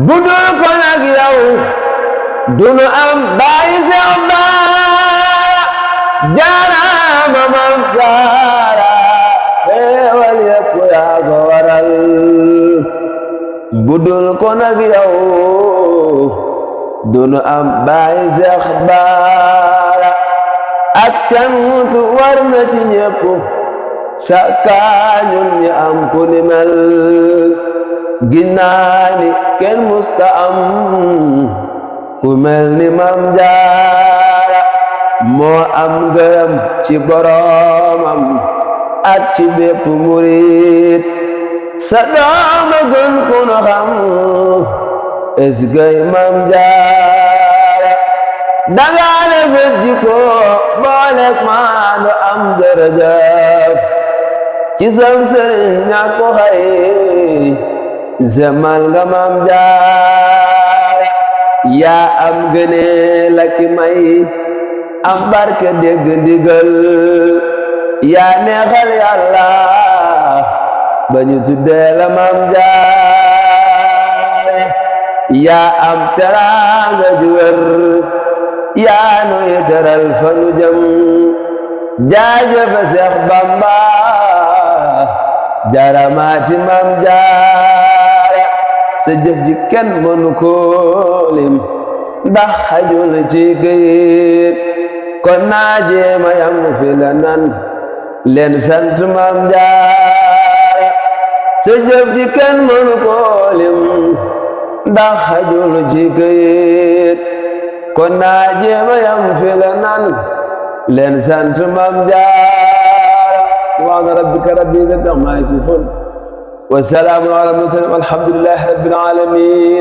budul ko nag yow dunu am baay Seex Baara jaaraama Maam Jaara xéewal yépp yaa ko waral budul ko nag yow dunu am baay Seex Baara ak cant war na ci ñépp sakaañun ñi am ku ni mel ginnaani kenn musta am ku mel ni Maam Jaara moo am ngërëm ci boroomam ak ci bépp murit sa dooma gën ku nu xam esgay Maam Jaara dangaane fet jikko boolek maandu am jërëjëf ci sam sëriñ ñàkk ko xay zemal nga Maam Jaara yaa am gëneel ak may am barke dégg ndigal yaa neexal Yàlla ba ñu tuddee la Maam Jaara yaa am teraanga ju wér yaa nuy teral fa nu jëm jaajëf Seex Bamba jaramaati Maam Jaara sa jëf ji kenn mënu ko lim ndax xajul ci këyit kon naa jéema yam fi la nan leen sant Maam Jaara sa jëf ji kenn mënu ko lim ndax xajul ci këyit kon naa jéema yam fi la nan leen sant Maam Jaara subhaana rabbika rabbil izzati ammaa yasifuun wa salaamun alal mursaliin walhamdulillaahi rabbil aalamiin